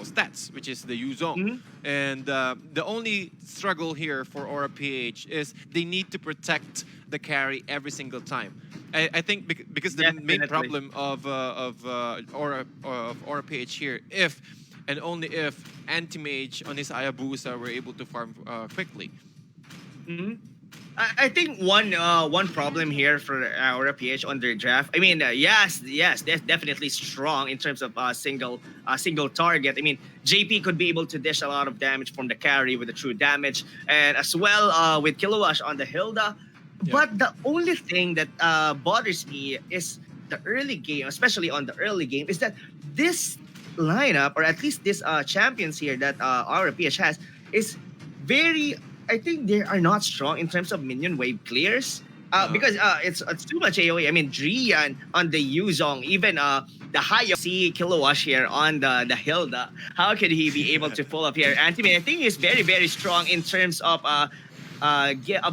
stats, which is the Yuzong. And the only struggle here for Aura PH is they need to protect the carry every single time. I think because the main problem of Aura PH here, if and only if Anti-Mage on his Hayabusa were able to farm quickly. I think one problem here for our PH on their draft. I mean, yes, they're definitely strong in terms of single target. I mean, JP could be able to dish a lot of damage from the carry with the true damage, and as well with Kilowash on the Hilda. Yeah. But the only thing that bothers me is the early game, especially on the early game, is that this lineup, or at least this champions here that our PH has, is very. I think they are not strong in terms of minion wave clears because it's too much AoE. I mean, Drian on the Yuzong, even the high see Kilowash here on the Hilda. How could he be able to pull up here? Anti-Mage, I think he's very, very strong in terms of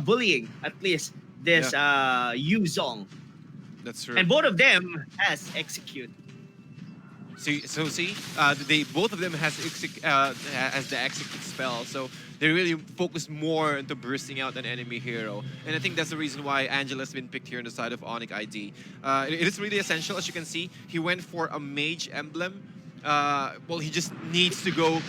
bullying, at least this Yuzong. That's true. And both of them has execute. So they both of them has the execute spell. So they really focus more into bursting out an enemy hero. And I think that's the reason why Angela's been picked here on the side of ONIC ID. It is really essential, as you can see. He went for a mage emblem. Well, he just needs to go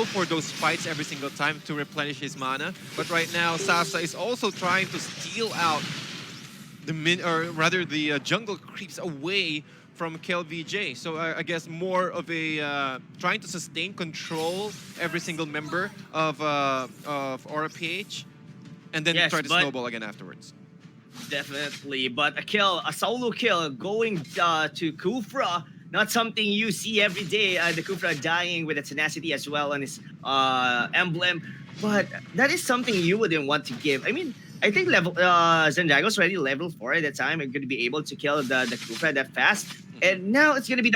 for those fights every single time to replenish his mana. But right now, Sasa is also trying to steal out the jungle creeps away from KLVJ. So I guess more of a trying to sustain control every single member of Aura PH, and then try to snowball again afterwards. Definitely, but a solo kill going to Kufra, not something you see every day. The Kufra dying with a tenacity as well on his emblem, but that is something you wouldn't want to give. I mean, I think Zendrago's already level 4 at that time and going to be able to kill the Kufra that fast. And now it's gonna be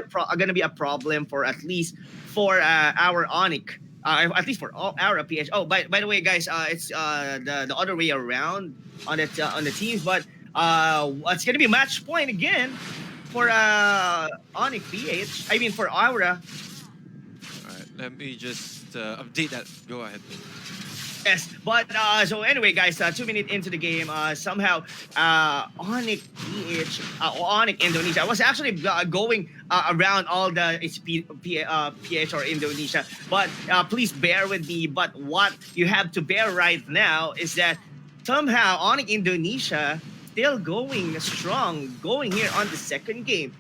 a problem for at least for our ONIC, at least for our PH. Oh, by the way, guys, it's the other way around on the teams, but it's gonna be match point again for ONIC PH. I mean for Aura. All right, let me just update that. Go ahead. Yes, but so anyway, guys, 2 minutes into the game, somehow ONIC PH, ONIC Indonesia. I was actually going around all the PH or Indonesia, but please bear with me. But what you have to bear right now is that somehow ONIC Indonesia still going strong, going here on the second game.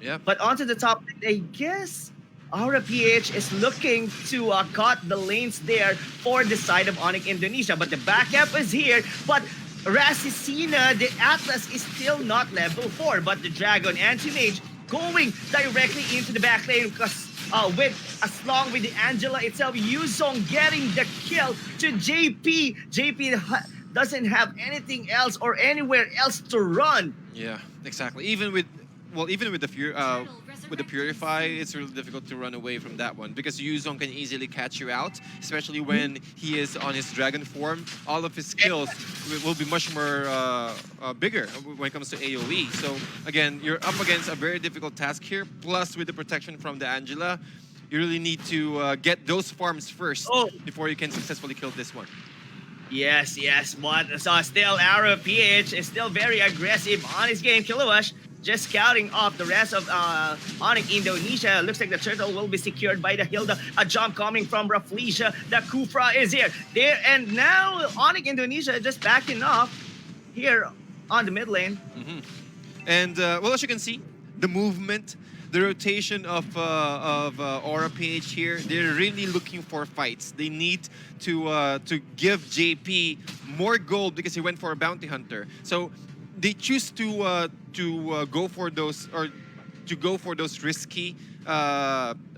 Yeah. But onto the top, I guess Aura PH is looking to cut the lanes there for the side of ONIC Indonesia. But the backup is here. But Rasicina, the Atlas, is still not level 4. But the Dragon Anti-Mage going directly into the back lane because along with the Angela itself, Yuzong getting the kill to JP. JP doesn't have anything else or anywhere else to run. Yeah, exactly. Even with the Purify, it's really difficult to run away from that one because Yuzong can easily catch you out, especially when he is on his dragon form. All of his skills will be much more bigger when it comes to AoE. So again, you're up against a very difficult task here. Plus, with the protection from the Angela, you really need to get those farms first before you can successfully kill this one. Yes, but still Aura PH is still very aggressive on his game. Kilowash just scouting off the rest of ONIC Indonesia. Looks like the turtle will be secured by the Hilda. A jump coming from Raflesia. The Kufra is here. And now ONIC Indonesia just backing off here on the mid lane. And well, as you can see, the movement, the rotation of Aura PH here, they're really looking for fights. They need to give JP more gold because he went for a bounty hunter. So they choose to go for those risky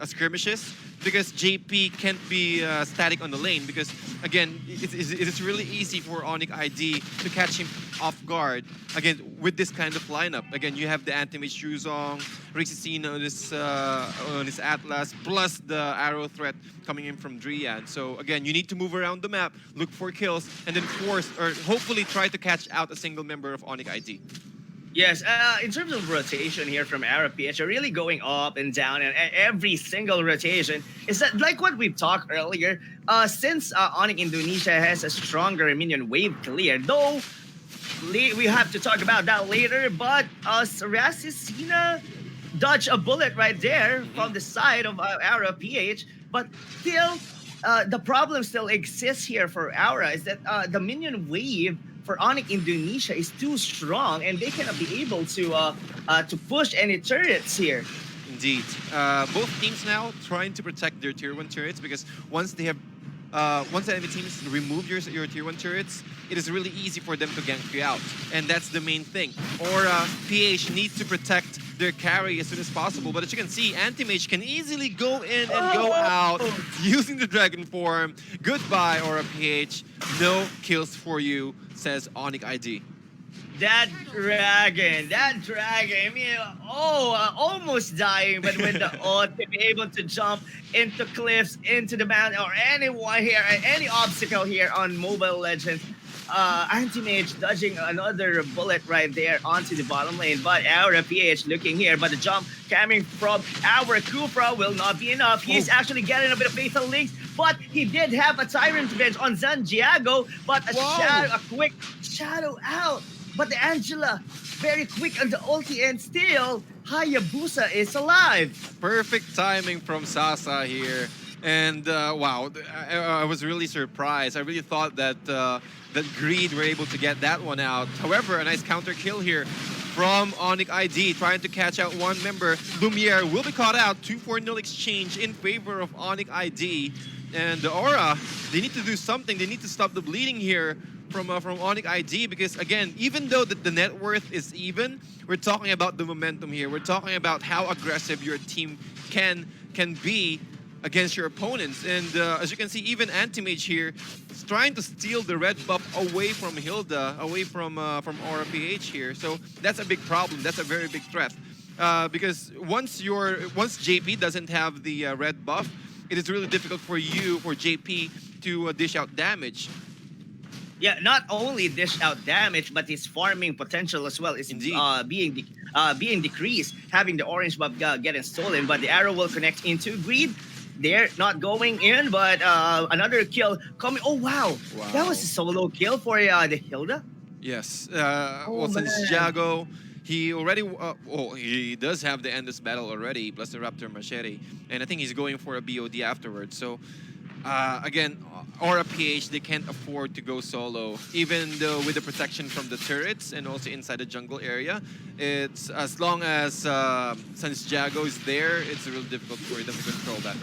skirmishes because JP can't be static on the lane because again it's really easy for ONIC ID to catch him off guard again with this kind of lineup. Again, you have the Anti-Mage Yuzong, Rixicina on his Atlas, plus the arrow threat coming in from Drian. So again, you need to move around the map, look for kills, and then force or hopefully try to catch out a single member of ONIC ID. Yes, in terms of rotation here from RPH, are really going up and down, and every single rotation is that like what we've talked earlier. Since ONIC Indonesia has a stronger minion wave clear, though we have to talk about that later. But Sarasicina dodged a bullet right there from the side of Aura PH, but still, the problem still exists here for Aura is that the minion wave for ONIC Indonesia is too strong, and they cannot be able to push any turrets here. Indeed. Both teams now trying to protect their tier 1 turrets because once they have once the enemy teams remove your tier 1 turrets, it is really easy for them to gank you out. And that's the main thing. Aura PH needs to protect their carry as soon as possible. But as you can see, Anti-Mage can easily go in and go out using the Dragon Form. Goodbye, Aura PH. No kills for you, says ONIC ID. That dragon, I mean, almost dying, but with the ult, to be able to jump into cliffs, into the mountain, or anyone here, any obstacle here on Mobile Legends. Anti-Mage dodging another bullet right there onto the bottom lane, but our PH looking here, but the jump coming from our Kufra will not be enough. He's actually getting a bit of fatal links, but he did have a Tyrant Revenge on Santiago, but a quick shadow out. But the Angela, very quick on the ulti, and still, Hayabusa is alive. Perfect timing from Sasa here. And wow, I was really surprised. I really thought that that Greed were able to get that one out. However, a nice counter kill here from ONIC ID, trying to catch out one member. Lumiere will be caught out. 2-4-0 exchange in favor of ONIC ID. And the Aura, they need to do something. They need to stop the bleeding here from ONIC ID, because again, even though the net worth is even, we're talking about the momentum here. We're talking about how aggressive your team can be against your opponents. And as you can see, even Anti-Mage here is trying to steal the red buff away from Hilda, away from Aura PH here. So that's a big problem. That's a very big threat. Because once JP doesn't have the red buff, it is really difficult for JP to dish out damage. Yeah, not only dish out damage, but his farming potential as well is being decreased, having the orange buff getting stolen, but the arrow will connect into Greed. They're not going in, but another kill coming. Oh, wow. That was a solo kill for the Hilda? Yes. Well, Santiago, he already, he does have the Endless Battle already, plus the Raptor Machete, and I think he's going for a BOD afterwards. So, again, Aura PH, they can't afford to go solo, even though with the protection from the turrets and also inside the jungle area. It's as long as Santiago is there, it's really difficult for them to control that.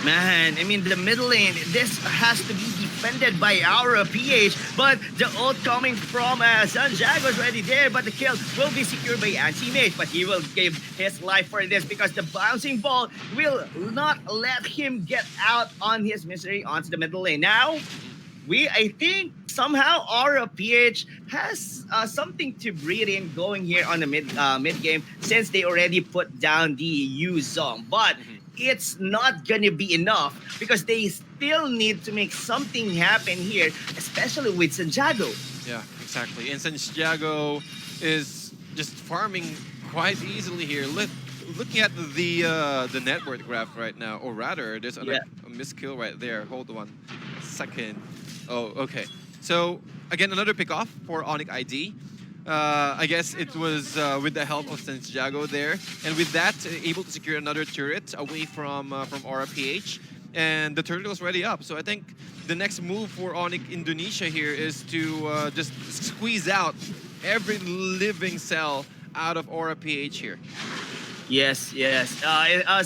Man, I mean, the middle lane, this has to be defended by our PH, but the ult coming from Santiago is already there, but the kill will be secured by Anti-Mage, but he will give his life for this because the bouncing ball will not let him get out on his misery onto the middle lane. Now, I think somehow our PH has something to breathe in going here on the mid game, since they already put down the U-Zone, but it's not gonna be enough because they still need to make something happen here, especially with Santiago. Yeah, exactly. And Santiago is just farming quite easily here. Looking at the net worth graph right now, or rather, there's a miskill right there. Hold on a second. Oh, okay. So again, another pickoff for ONIC ID. I guess it was with the help of Santiago there, and with that, able to secure another turret away from Aura PH, and the turret was already up. So I think the next move for ONIC Indonesia here is to just squeeze out every living cell out of Aura PH here. Yes.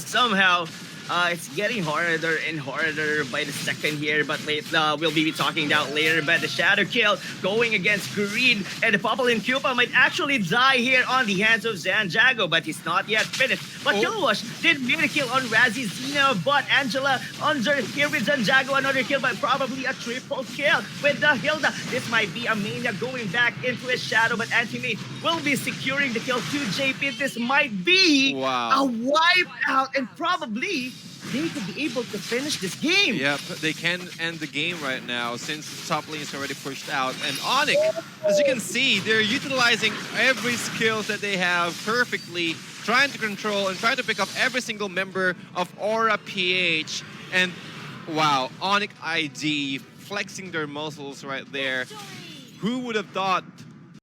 Somehow, it's getting harder and harder by the second here, but we'll be talking about later. But the shadow kill going against Greed, and the Poplin Cupa might actually die here on the hands of Santiago, but he's not yet finished. But Killwash did make a kill on Razzie Zena, but Angela under here with Santiago, another kill, but probably a triple kill with the Hilda. This might be a Mania going back into his shadow, but Anti-Mage will be securing the kill to JP. This might be a wipe out, and probably they could be able to finish this game. Yep, they can end the game right now since the top lane is already pushed out. And ONIC, as you can see, they're utilizing every skill that they have perfectly, trying to control and trying to pick up every single member of Aura PH. And wow, ONIC ID flexing their muscles right there. Who would have thought